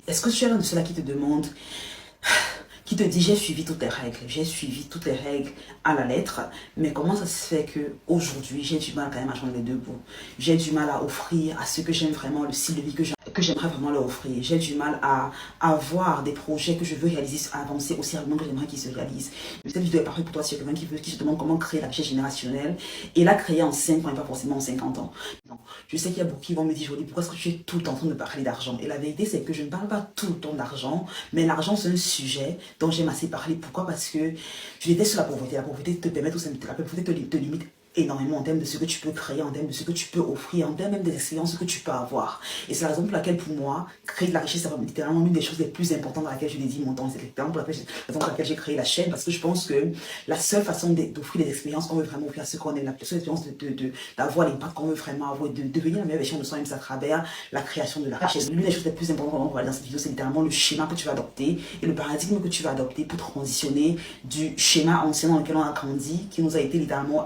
Est-ce que tu es l'un de ceux-là qui te demande, qui te dit j'ai suivi toutes les règles à la lettre, mais comment ça se fait que aujourd'hui j'ai du mal quand même à joindre les deux bouts? J'ai du mal à offrir à ceux que j'aime vraiment le style de vie que j'aimerais vraiment leur offrir. J'ai du mal à avoir des projets que je veux réaliser, à avancer aussi rapidement que j'aimerais qu'ils se réalisent. Cette vidéo est parfaite pour toi si tu es quelqu'un qui se demande comment créer la richesse générationnelle et la créer en 5 ans et pas forcément en 50 ans. Donc, je sais qu'il y a beaucoup qui vont me dire, Jolie, pourquoi est-ce que tu es tout le temps en train de parler d'argent? Et la vérité, c'est que je ne parle pas tout le temps d'argent, mais l'argent, c'est un sujet dont j'aime assez parler. Pourquoi? Parce que je déteste la pauvreté. La pauvreté te permet tout simplement, la pauvreté te limite énormément en termes de ce que tu peux créer, en termes de ce que tu peux offrir, en termes même des expériences que tu peux avoir. Et c'est la raison pour laquelle, pour moi, créer de la richesse, c'est littéralement une des choses les plus importantes dans laquelle je dédie mon temps. C'est littéralement la raison pour laquelle j'ai créé la chaîne, parce que je pense que la seule façon d'offrir des expériences qu'on veut vraiment offrir à ceux qu'on aime, la seule expérience d'avoir l'impact qu'on veut vraiment avoir, de devenir la meilleure version de soi-même, c'est à travers la création de la richesse. L'une des choses les plus importantes qu'on va voir dans cette vidéo, c'est littéralement le schéma que tu vas adopter et le paradigme que tu vas adopter pour transitionner du schéma ancien dans lequel on a grandi, qui nous a été littéralement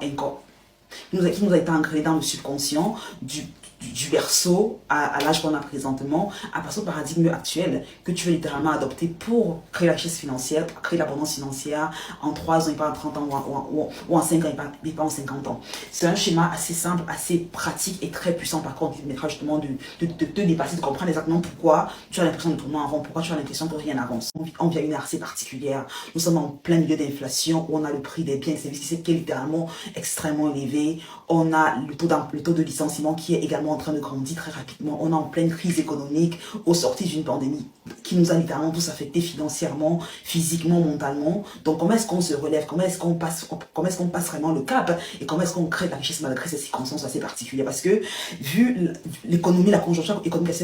qui nous a été ancré dans le subconscient du berceau à l'âge qu'on a présentement, à passer au paradigme actuel que tu veux littéralement adopter pour créer la richesse financière, pour créer l'abondance financière en 3 ans et pas en 30 ans ou en 5 ans et pas en 50 ans. C'est un schéma assez simple, assez pratique et très puissant par contre qui te mettra justement de te dépasser, de comprendre exactement pourquoi tu as l'impression de tourner en rond, pourquoi tu as l'impression que rien n'avance. On vit à une ère assez particulière. Nous sommes en plein milieu d'inflation où on a le prix des biens et services qui est littéralement extrêmement élevé. On a le taux de licenciement qui est également en train de grandir très rapidement. On est en pleine crise économique au sorti d'une pandémie qui nous a littéralement tous affectés financièrement, physiquement, mentalement. Donc comment est-ce qu'on se relève? Comment est-ce qu'on passe vraiment le cap? Et comment est-ce qu'on crée de la richesse malgré ces circonstances assez particulières? Parce que vu l'économie, la conjoncture économique,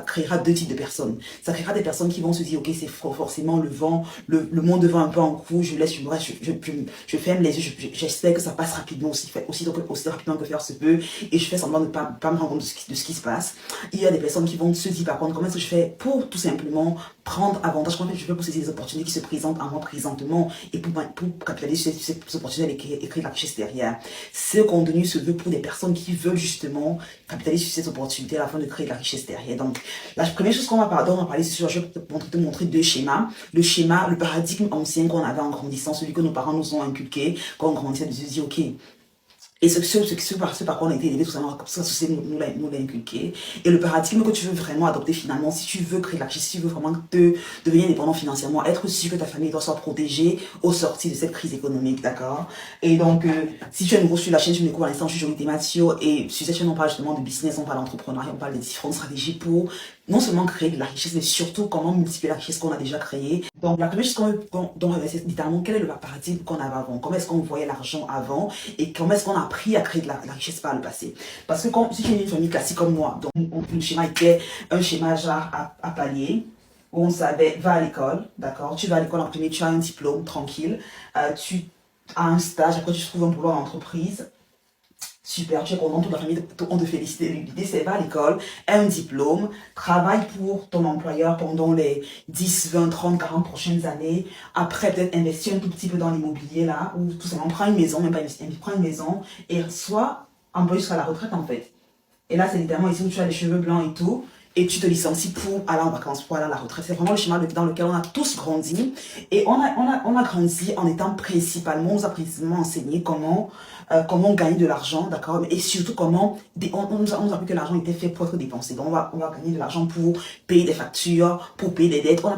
créera deux types de personnes. Ça créera des personnes qui vont se dire, ok, c'est forcément le vent, le monde devant un peu en coup, je ferme les yeux, j'espère que ça passe rapidement aussi rapidement que faire se peut, et je fais semblant de ne pas me rendre compte de ce qui se passe. Il y a des personnes qui vont se dire par contre, comment est-ce que je fais pour tout simplement prendre avantage, comment je fais pour saisir les opportunités qui se présentent à moi présentement et pour capitaliser sur ces opportunités et créer la richesse derrière. Ce contenu se veut pour des personnes qui veulent justement capitaliser sur ces opportunités afin de créer de la richesse derrière. Donc, la première chose qu'on va parler, c'est je vais te montrer deux schémas. Le paradigme ancien qu'on avait en grandissant, celui que nos parents nous ont inculqué quand on grandissait, de se dire, ok, et ce par quoi on a été élevé, tout simplement, comme ça, société nous l'a inculqué. Et le paradigme que tu veux vraiment adopter finalement, si tu veux créer de la richesse, si tu veux vraiment devenir indépendant financièrement, être sûr que ta famille doit soit protégée au sortir de cette crise économique, d'accord? Et donc, si tu es nouveau sur la chaîne, tu me découvres à l'instant, je suis Jolie Mathieu, et sur cette chaîne, on parle justement de business, on parle d'entrepreneuriat, on parle des différentes stratégies pour non seulement créer de la richesse, mais surtout comment multiplier la richesse qu'on a déjà créée. Donc, la première chose dont on va c'est littéralement quel est le paradigme qu'on avait avant, comment est-ce qu'on voyait l'argent avant, et comment est-ce qu'on a appris à créer de la richesse par le passé. Parce que si tu es une famille classique comme moi, donc le schéma était un schéma genre à palier, où on savait, va à l'école, d'accord, tu vas à l'école en premier, tu as un diplôme tranquille, tu as un stage, après tu trouves un boulot en entreprise. Super, tu es content, toute la famille, on te félicite. L'idée, c'est va à l'école, aie un diplôme, travaille pour ton employeur pendant les 10, 20, 30, 40 prochaines années. Après, peut-être investir un tout petit peu dans l'immobilier, là, ou tout simplement, prends une maison, même pas investir, prends une maison, et sois employé jusqu'à la retraite, en fait. Et là, c'est littéralement ici où tu as les cheveux blancs et tout, et tu te licencies pour aller en vacances, pour aller à la retraite. C'est vraiment le schéma dans lequel on a tous grandi. Et on a grandi en étant principalement, on nous a principalement enseigné comment gagner de l'argent, d'accord? Et surtout comment, on nous a appris que l'argent était fait pour être dépensé. Donc on va gagner de l'argent pour payer des factures, pour payer des dettes. On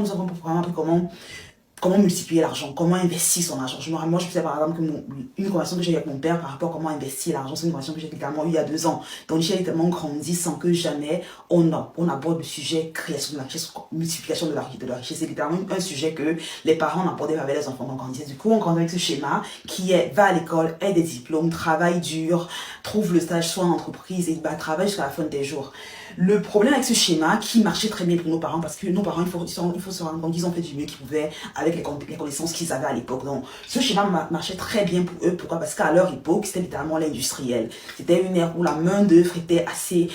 nous a pas vraiment appris comment multiplier l'argent, comment investir son argent. Moi, je sais par exemple que une conversation que j'ai eue avec mon père par rapport à comment investir l'argent, c'est une conversation que j'ai littéralement eue il y a 2 ans. Donc, j'ai littéralement grandi sans que jamais on aborde le sujet création de la richesse, multiplication de la richesse. C'est littéralement un sujet que les parents n'abordaient pas avec les enfants. Donc, du coup, on grandit avec ce schéma qui est va à l'école, aie des diplômes, travaille dur, trouve le stage, soit en entreprise et travaille jusqu'à la fin de tes jours. Le problème avec ce schéma qui marchait très bien pour nos parents, parce que nos parents, il faut se rendre compte qu'ils ont fait du mieux qu'ils pouvaient avec les connaissances qu'ils avaient à l'époque. Donc, ce schéma marchait très bien pour eux. Pourquoi? Parce qu'à leur époque, c'était littéralement l'industriel. C'était une ère où la main-d'œuvre était assez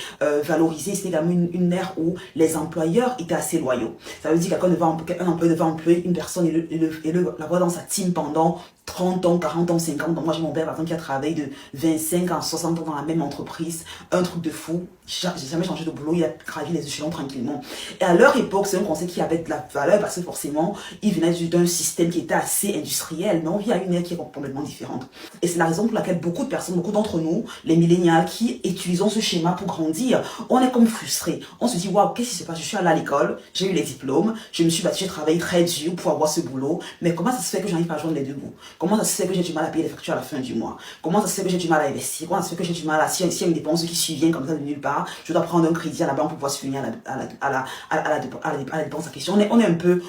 valorisée. C'était également une ère où les employeurs étaient assez loyaux. Ça veut dire qu'un employeur devait employer une personne et la voir dans sa team pendant 30 ans, 40 ans, 50 ans. Moi, j'ai mon père, par exemple, qui a travaillé de 25 à 60 ans dans la même entreprise. Un truc de fou. J'ai jamais changé de boulot. Il a gravi les échelons tranquillement. Et à leur époque, c'est un conseil qui avait de la valeur parce que forcément, il venait d'un système qui était assez industriel. Mais on vit à une ère qui est complètement différente. Et c'est la raison pour laquelle beaucoup de personnes, beaucoup d'entre nous, les millénials, qui utilisons ce schéma pour grandir, on est comme frustrés. On se dit, waouh, qu'est-ce qui se passe? Je suis allé à l'école, j'ai eu les diplômes, je me suis battu, j'ai travaillé très dur pour avoir ce boulot. Mais comment ça se fait que j'arrive pas à joindre les deux bouts? Comment ça se fait que j'ai du mal à payer les factures à la fin du mois? Comment ça se fait que j'ai du mal à investir? Comment ça se fait que j'ai du mal à, s'il y a une dépense qui survient comme ça de nulle part, je dois prendre un crédit à la banque pour pouvoir se finir à la dépense en question. On est un peu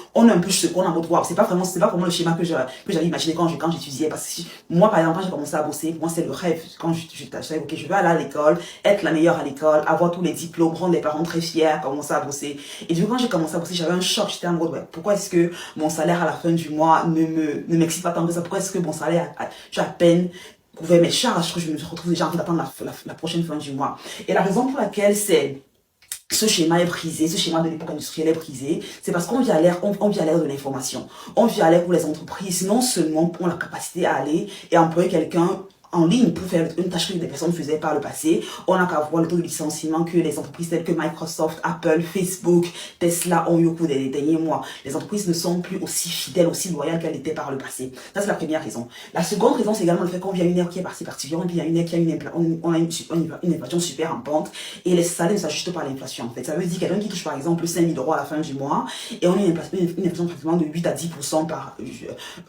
second en mode, waouh, c'est pas vraiment le schéma que j'avais imaginé quand j'étudiais. Parce que moi, par exemple, quand j'ai commencé à bosser, pour moi, c'est le rêve. Quand je savais, ok, je veux aller à l'école, être la meilleure à l'école, avoir tous les diplômes, rendre les parents très fiers, commencer à bosser. Et du coup, quand j'ai commencé à bosser, j'avais un choc. J'étais en mode, ouais, pourquoi est-ce que mon salaire à la fin du mois ne m'excite pas tant que ça? Pourquoi est-ce que mon salaire, j'ai à peine couvert mes charges, que je me retrouve déjà en train d'attendre la prochaine fin du mois? Et la raison pour laquelle ce schéma est brisé, ce schéma de l'époque industrielle est brisé, c'est parce qu'on vit à l'ère de l'information. On vit à l'ère où les entreprises non seulement ont la capacité à aller et employer quelqu'un en ligne pour faire une tâche que des personnes faisaient par le passé. On n'a qu'à voir le taux de licenciement que les entreprises telles que Microsoft, Apple, Facebook, Tesla ont eu au cours des derniers mois. Les entreprises ne sont plus aussi fidèles, aussi loyales qu'elles étaient par le passé. Ça, c'est la première raison. La seconde raison, c'est également le fait qu'on vit à une ère qui est assez particulière, et puis il y a une ère qui a une inflation super en pente, et les salaires ne s'ajustent pas à l'inflation, en fait. Ça veut dire quelqu'un qui touche, par exemple, 5 000 € à la fin du mois, et on a une inflation pratiquement de 8 à 10%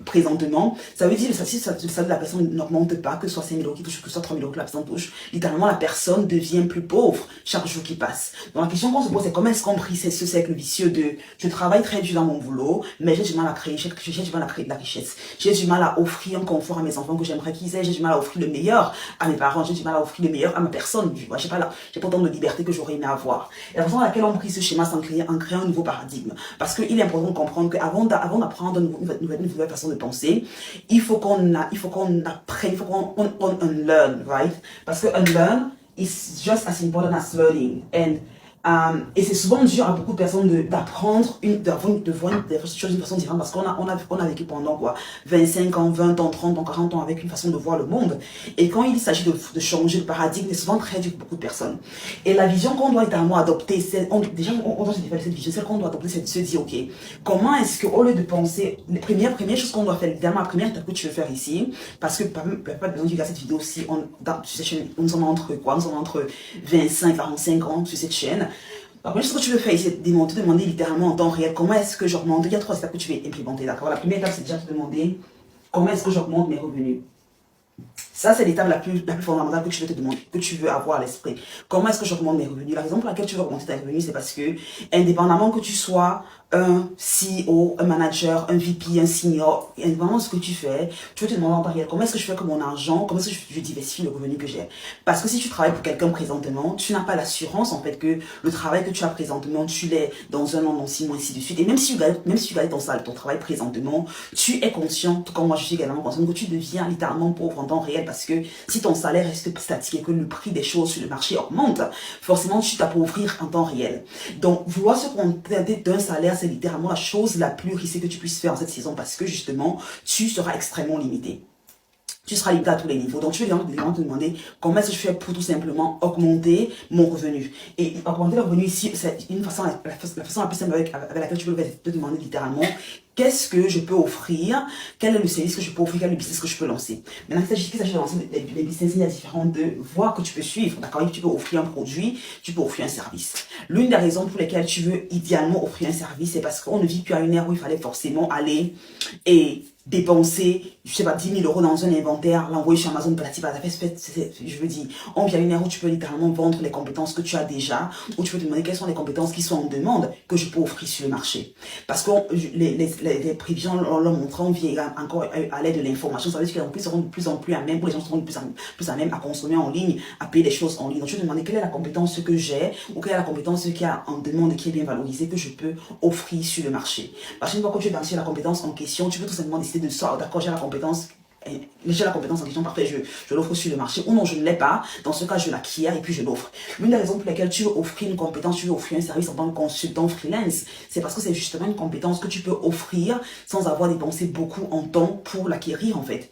présentement. Ça veut dire que si le salaire de la personne n'augmente pas, que ce soit 5 000 € qui touche, que ce soit 3 000 € que la personne touche, littéralement la personne devient plus pauvre chaque jour qui passe. Donc la question qu'on se pose, c'est comment est-ce qu'on brise ce cercle vicieux de je travaille très dur dans mon boulot, mais j'ai du mal à créer, j'ai du mal à créer de la richesse. J'ai du mal à offrir un confort à mes enfants que j'aimerais qu'ils aient, j'ai du mal à offrir le meilleur à mes parents, j'ai du mal à offrir le meilleur à ma personne. J'ai pas autant de liberté que j'aurais aimé avoir. Et la façon à laquelle on brise ce schéma, c'est en créant un nouveau paradigme. Parce qu'il est important de comprendre qu'avant d'apprendre une nouvelle façon de penser, il faut qu'on apprenne, il faut qu'on unlearn, right? Parce que unlearn is just as important as learning. Et c'est souvent dur à beaucoup de personnes d'apprendre, de voir des choses d'une façon différente parce qu'on a vécu pendant quoi, 25 ans, 20 ans, 30 ans, 40 ans avec une façon de voir le monde. Et quand il s'agit de changer de paradigme, c'est souvent très dur pour beaucoup de personnes. Et la vision qu'on doit également adopter, on doit se développer cette vision, celle qu'on doit adopter, c'est de se dire, ok, comment est-ce qu'au lieu de penser, les premières choses qu'on doit faire, évidemment, la première étape que tu veux faire ici, parce que pas de besoin de regarder cette vidéo aussi, nous sommes entre quoi, nous sommes entre 25 et 45 ans sur cette chaîne. La première chose que tu veux faire ici, c'est de te demander littéralement en temps réel comment est-ce que j'augmente. Il y a 3 étapes que tu vas implémenter, d'accord? La première étape, c'est déjà de te demander comment est-ce que j'augmente mes revenus. Ça, c'est l'étape la plus fondamentale que tu veux te demander, que tu veux avoir à l'esprit. Comment est-ce que j'augmente mes revenus? La raison pour laquelle tu veux augmenter tes revenus, c'est parce que, indépendamment que tu sois un CEO, un manager, un VP, un senior, indépendamment de ce que tu fais, tu veux te demander en temps réel, comment est-ce que je fais que mon argent, comment est-ce que je diversifie le revenu que j'ai? Parce que si tu travailles pour quelqu'un présentement, tu n'as pas l'assurance, en fait, que le travail que tu as présentement, tu l'aies dans 1 an, dans 6 mois, ainsi de suite. Et même si tu gagnes ton travail présentement, tu es conscient, tout comme moi je suis également conscient, que tu deviens littéralement pauvre en temps réel parce que si ton salaire reste statique et que le prix des choses sur le marché augmente, forcément tu t'appauvrir en temps réel. Donc, vouloir se contenter d'un salaire, c'est littéralement la chose la plus risquée que tu puisses faire en cette saison parce que justement, tu seras extrêmement limité. Tu seras limité à tous les niveaux. Donc, tu vas vraiment te demander comment est-ce que je fais pour tout simplement augmenter mon revenu. Et augmenter le revenu ici, c'est une façon, la façon la plus simple avec laquelle tu peux te demander littéralement qu'est-ce que je peux offrir, quel est le service que je peux offrir, quel est le business que je peux lancer. Maintenant, il s'agit de lancer des business, il y a différentes voies que tu peux suivre. D'accord? Tu peux offrir un produit, tu peux offrir un service. L'une des raisons pour lesquelles tu veux idéalement offrir un service, c'est parce qu'on ne vit plus à une ère où il fallait forcément aller et dépenser, je sais pas, 10 000 € dans un inventaire, l'envoyer sur Amazon, je veux dire, on vit à une ère où tu peux littéralement vendre les compétences que tu as déjà, où tu peux te demander quelles sont les compétences qui sont en demande que je peux offrir sur le marché. Parce que les prévisions l'ont montré, on vit encore à l'aide de l'information, ça veut dire que les entreprises seront de plus en plus à même, pour les gens seront de plus à même à consommer en ligne, à payer les choses en ligne. Donc tu peux te demander quelle est la compétence que j'ai, ou quelle est la compétence qui a en demande et qui est bien valorisée, que je peux offrir sur le marché. Parce qu'une fois que tu es dans la compétence en question, tu peux tout simplement décider de ça, d'accord, j'ai la compétence j'ai la compétence en question, parfait, je l'offre sur le marché, ou non, je ne l'ai pas, dans ce cas, je l'acquiert et puis je l'offre. L'une des raisons pour lesquelles tu veux offrir une compétence, tu veux offrir un service en tant que consultant freelance, c'est parce que c'est justement une compétence que tu peux offrir sans avoir dépensé beaucoup en temps pour l'acquérir, en fait.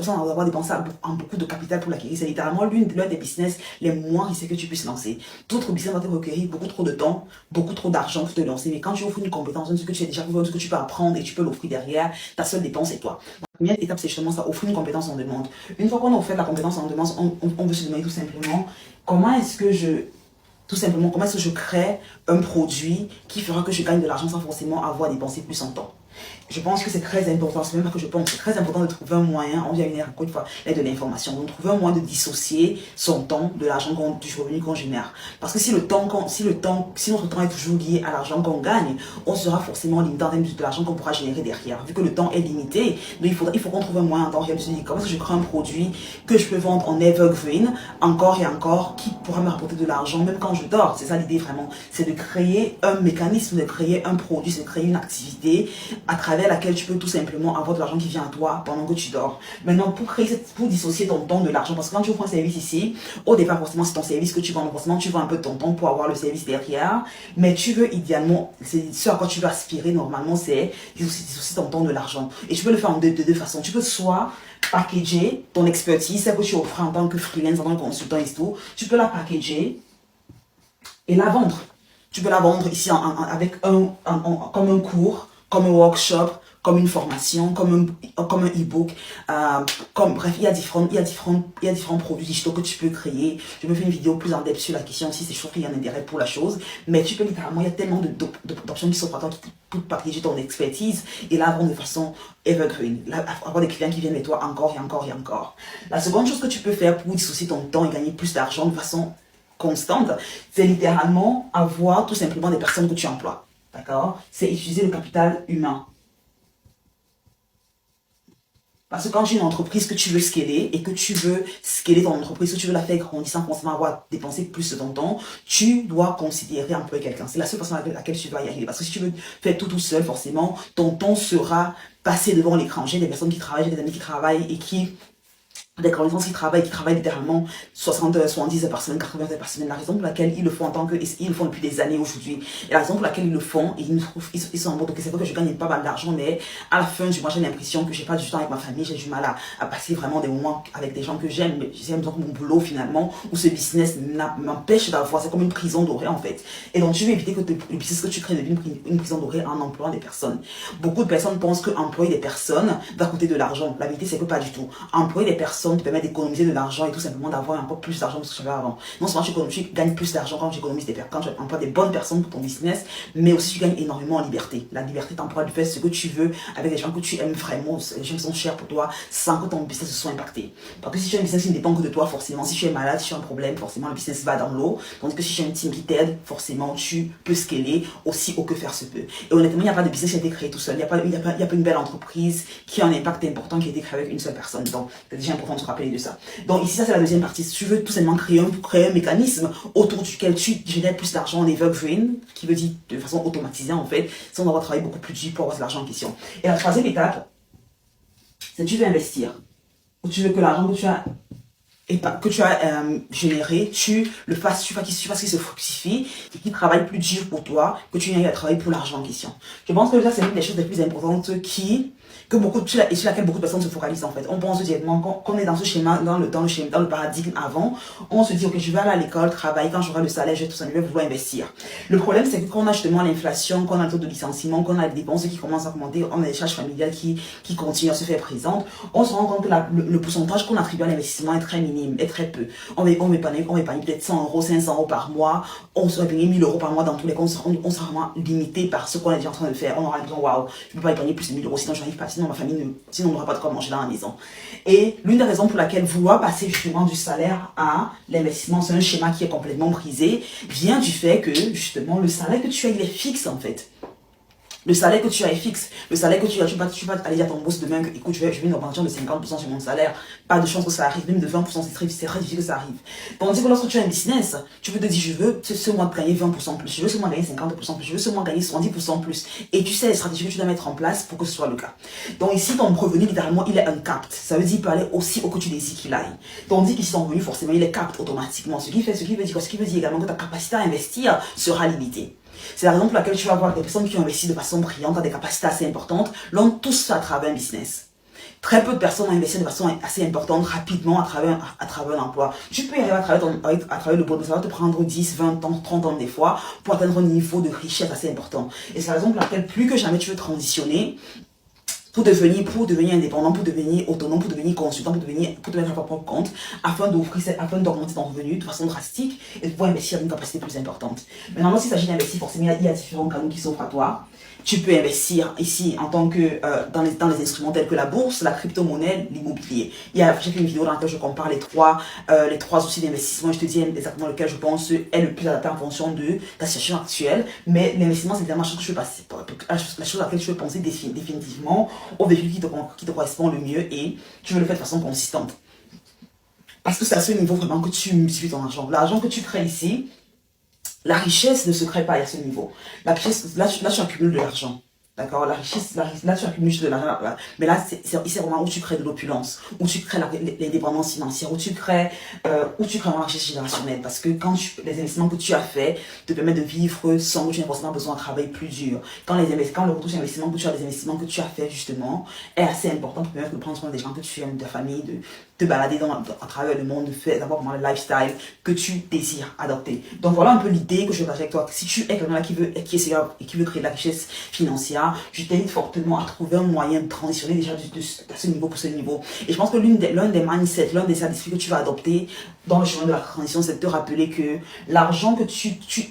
Sans avoir dépensé en beaucoup de capital pour l'acquérir. C'est littéralement l'un des business les moins risqués que tu puisses lancer. D'autres business vont te requérir beaucoup trop de temps, beaucoup trop d'argent pour te lancer. Mais quand tu offres une compétence, ce que tu as déjà fait, ce que tu peux apprendre et tu peux l'offrir derrière, ta seule dépense est toi. La première étape, c'est justement ça, offrir une compétence en demande. Une fois qu'on a offert la compétence en demande, on veut se demander tout simplement comment est-ce que je crée un produit qui fera que je gagne de l'argent sans forcément avoir dépensé plus en temps. Je pense que c'est très important, c'est même pas que je pense, c'est très important de trouver un moyen, on vient encore une fois, l'aide de l'information, de trouver un moyen de dissocier son temps de l'argent du revenu qu'on génère. Parce que si notre temps est toujours lié à l'argent qu'on gagne, on sera forcément limité en termes de l'argent qu'on pourra générer derrière. Vu que le temps est limité, donc il faut qu'on trouve un moyen en temps réel de se dire comment est-ce que je crée un produit que je peux vendre en evergreen, encore et encore, qui pourra me rapporter de l'argent même quand je dors. C'est ça l'idée vraiment, c'est de créer un mécanisme, de créer un produit, c'est de créer une activité à travers laquelle tu peux tout simplement avoir de l'argent qui vient à toi pendant que tu dors. Maintenant, pour dissocier ton temps de l'argent, parce que quand tu offres un service ici, au départ, forcément, c'est ton service que tu vends, forcément, tu vends un peu de ton temps pour avoir le service derrière, mais tu veux idéalement, c'est ce à quoi tu veux aspirer normalement, c'est dissocier ton temps de l'argent. Et tu peux le faire de deux façons. Tu peux soit packager ton expertise, celle que tu offres en tant que freelance, en tant que consultant et tout, tu peux la packager et la vendre. Tu peux la vendre ici comme un cours, comme un workshop, comme une formation, comme un e-book, bref, il y a différents produits digitaux que tu peux créer. Je me fais une vidéo plus en depth sur la question aussi, je trouve qu'il y a un intérêt pour la chose, mais tu peux littéralement, il y a tellement d'options qui sont à toi pour partager ton expertise et là vendre de façon evergreen, là, avoir des clients qui viennent de toi encore et encore et encore. La seconde chose que tu peux faire pour dissocier ton temps et gagner plus d'argent de façon constante, c'est littéralement avoir tout simplement des personnes que tu emploies. D'accord? C'est utiliser le capital humain. Parce que quand tu as une entreprise que tu veux scaler et que tu veux scaler ton entreprise, que tu veux la faire grandir sans forcément avoir dépensé plus de ton temps, tu dois considérer employer quelqu'un. C'est la seule façon avec laquelle tu dois y arriver. Parce que si tu veux faire tout seul, forcément, ton temps sera passé devant l'écran. J'ai des personnes qui travaillent, j'ai des amis qui travaillent et des connaissances qui travaillent littéralement 60 heures, 70 heures par semaine, 80 heures par semaine. La raison pour laquelle ils le font ils le font depuis des années aujourd'hui. Et la raison pour laquelle ils le font, et ils sont en mode, ok, c'est vrai que je gagne pas mal d'argent, mais à la fin du mois, j'ai l'impression que j'ai pas du temps avec ma famille, j'ai du mal à passer vraiment des moments avec des gens que j'aime. J'ai l'impression que mon boulot, finalement, ou ce business m'empêche d'avoir, c'est comme une prison dorée, en fait. Et donc, tu veux éviter que le business que tu crées devienne une prison dorée en employant des personnes. Beaucoup de personnes pensent que employer des personnes va coûter de l'argent. La vérité, c'est que pas du tout. Employer des personnes te permet d'économiser de l'argent et tout simplement d'avoir encore plus d'argent que ce que j'avais avant. Non seulement tu gagnes plus d'argent quand tu économises quand tu emploies des bonnes personnes pour ton business, mais aussi tu gagnes énormément en liberté. La liberté t'emploie de faire ce que tu veux avec des gens que tu aimes vraiment, des gens qui sont chers pour toi, sans que ton business se soit impacté. Parce que si tu as un business qui ne dépend que de toi, forcément, si tu es malade, si tu as un problème, forcément le business va dans l'eau. Tandis que si tu as une team qui t'aide, forcément tu peux scaler aussi haut que faire se peut. Et honnêtement, il n'y a pas de business qui a été créé tout seul. Il n'y a pas une belle entreprise qui a un impact important qui a été créée avec une seule personne. Donc, c'est déjà important de se rappeler de ça. Donc ici, ça c'est la deuxième partie. Si tu veux tout simplement créer un mécanisme autour duquel tu génères plus d'argent en evergreen, qui veut dire de façon automatisée en fait, sans avoir travaillé beaucoup plus dur pour avoir de l'argent en question. Et la troisième étape, c'est que tu veux investir. Ou tu veux que l'argent que tu as généré, tu fasses qu'il se fructifie et qu'il travaille plus dur pour toi que tu n'aies à travailler pour l'argent en question. Je pense que ça, c'est une des choses les plus importantes sur laquelle beaucoup de personnes se focalisent en fait. On pense directement qu'on est dans ce schéma, dans le paradigme avant, on se dit ok, je vais aller à l'école, travailler, quand j'aurai le salaire, je vais tout ça, je vais vouloir investir. Le problème c'est que quand on a justement l'inflation, qu'on a le taux de licenciement, qu'on a les dépenses qui commencent à augmenter, on a des charges familiales qui continuent à se faire présentes, on se rend compte que le pourcentage qu'on attribue à l'investissement est très minime, est très peu. On va épargner peut-être 100 euros, 500 euros par mois, on se va épargner 1000 euros par mois dans tous les cas, on sera vraiment limité par ce qu'on est déjà en train de faire. On aura l'impression waouh, je ne peux pas épargner plus de 1000 euros, sinon je n'arrive pas, sinon ma famille sinon on n'aura pas de quoi manger dans la maison. Et l'une des raisons pour laquelle vouloir passer justement du salaire à l'investissement, c'est un schéma qui est complètement brisé, vient du fait que justement le salaire que tu as, il est fixe en fait. Le salaire que tu as est fixe. Le salaire que tu as, tu vas aller dire à ton boss demain que, écoute, je veux une augmentation de 50% sur mon salaire. Pas de chance que ça arrive. Même de 20%, c'est très difficile que ça arrive. Tandis que lorsque tu as un business, tu peux te dire, je veux ce mois gagner 20% plus. Je veux ce mois gagner 50% plus. Je veux ce mois gagner 70% plus. Et tu sais les stratégies que tu dois mettre en place pour que ce soit le cas. Donc ici, ton revenu, littéralement, il est uncapped. Ça veut dire qu'il peut aller aussi haut que tu désires qu'il aille. Tandis qu'ici, ton revenu, forcément, il est capped automatiquement. Ce qui veut dire quoi? Ce qui veut dire également que ta capacité à investir sera limitée. C'est la raison pour laquelle tu vas voir des personnes qui ont investi de façon brillante, à des capacités assez importantes, l'ont tous fait à travers un business. Très peu de personnes ont investi de façon assez importante, rapidement, à travers un emploi. Tu peux y arriver à travers le bon, ça va te prendre 10, 20 ans, 30 ans des fois, pour atteindre un niveau de richesse assez important. Et c'est la raison pour laquelle plus que jamais tu veux transitionner, pour devenir indépendant, pour devenir autonome, pour devenir consultant, pour te mettre à ton propre compte, afin d'augmenter ton revenu de façon drastique et de pouvoir investir à une capacité plus importante. Maintenant, s'il s'agit d'investir, forcément, il y a différents canaux qui s'offrent à toi. Tu peux investir ici en tant que dans les instruments tels que la bourse, la crypto-monnaie, l'immobilier. J'ai fait une vidéo dans laquelle je compare les trois outils d'investissement. Je te dis exactement lequel je pense est le plus adapté en fonction de ta situation actuelle. Mais l'investissement, c'est vraiment la chose que je veux passer, la chose à laquelle je veux penser définitivement au véhicule qui te correspond le mieux et tu veux le faire de façon consistante. Parce que c'est à ce niveau vraiment que tu multiplies ton argent. L'argent que tu crées ici, la richesse ne se crée pas à ce niveau. La richesse, là, tu accumules de l'argent. D'accord? La richesse, là, tu accumules juste de l'argent. Mais là, c'est vraiment où tu crées de l'opulence, où tu crées l'indépendance financière, où tu crées vraiment la richesse générationnelle. Parce que les investissements que tu as faits te permettent de vivre sans que tu aies forcément besoin de travailler plus dur. Quand le retour sur investissement que tu as, les investissements que tu as fait, justement, est assez important pour permettre de prendre soin des gens que tu aimes, de ta famille, de te balader à travers le monde, d'avoir vraiment le lifestyle que tu désires adopter. Donc voilà un peu l'idée que je partage avec toi. Si tu es quelqu'un là qui veut créer de la richesse financière, je t'invite fortement à trouver un moyen de transitionner déjà de ce niveau pour ce niveau. Et je pense que l'un des mindsets, l'un des habitudes que tu vas adopter dans le chemin de la transition, c'est de te rappeler que l'argent que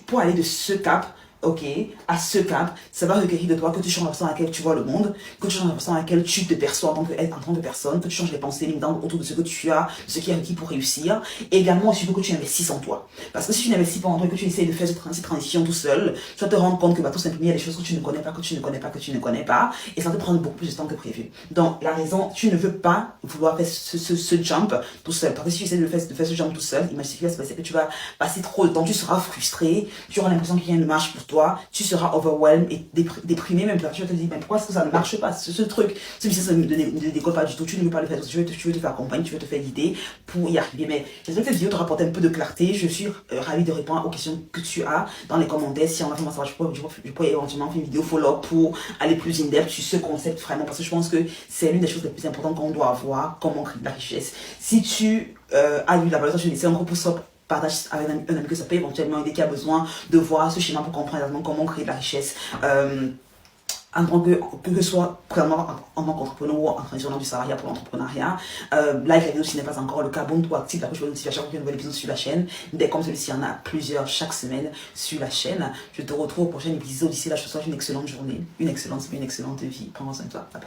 pour aller de ce cap, ok, à ce cap, ça va requérir de toi que tu changes la façon à laquelle tu vois le monde, que tu changes la façon à laquelle tu te perçois en tant que personne, que tu changes les pensées limitantes autour de ce que tu as, de ce qui est requis pour réussir. Et également, il faut que tu investisses en toi. Parce que si tu n'investis pas en toi et que tu essaies de faire cette transition tout seul, tu vas te rendre compte que tout simplement, il y a des choses que tu ne connais pas, et ça va te prendre beaucoup plus de temps que prévu. Donc, la raison, tu ne veux pas vouloir faire ce jump tout seul. Parce que si tu essaies de faire ce jump tout seul, imagine ce qui va se passer, que tu vas passer trop de temps, tu seras frustré, tu auras l'impression qu'il y a une marche pour toi, tu seras overwhelmed et déprimé même. Tu vas te dire, mais pourquoi est-ce que ça ne marche pas? Ce truc, ce business ne décolle pas du tout, tu ne veux pas le faire, tu veux te faire accompagner, tu veux te faire guider pour y arriver. Mais j'espère que cette vidéo te rapporte un peu de clarté. Je suis ravie de répondre aux questions que tu as dans les commentaires. Si on a vraiment savoir, je pourrais éventuellement faire une vidéo follow-up pour aller plus in-depth sur ce concept vraiment, parce que je pense que c'est l'une des choses les plus importantes qu'on doit avoir, comment créer de la richesse. Si tu as eu la valeur, je vais laisser un gros pouce up, partage avec un ami que ça peut éventuellement aider, qui a besoin de voir ce schéma pour comprendre exactement comment créer de la richesse en tant que ce soit vraiment en tant qu'entrepreneur ou en transition du salariat pour l'entrepreneuriat. Like la vidéo si ce n'est pas encore le cas, abonne-toi, active la cloche de notification pour qu'il y ait un nouvel épisode sur la chaîne. Dès comme celui-ci, il y en a plusieurs chaque semaine sur la chaîne. Je te retrouve au prochain épisode. D'ici là, je te souhaite une excellente journée, une excellente vie. Prends soin de toi. Bye bye.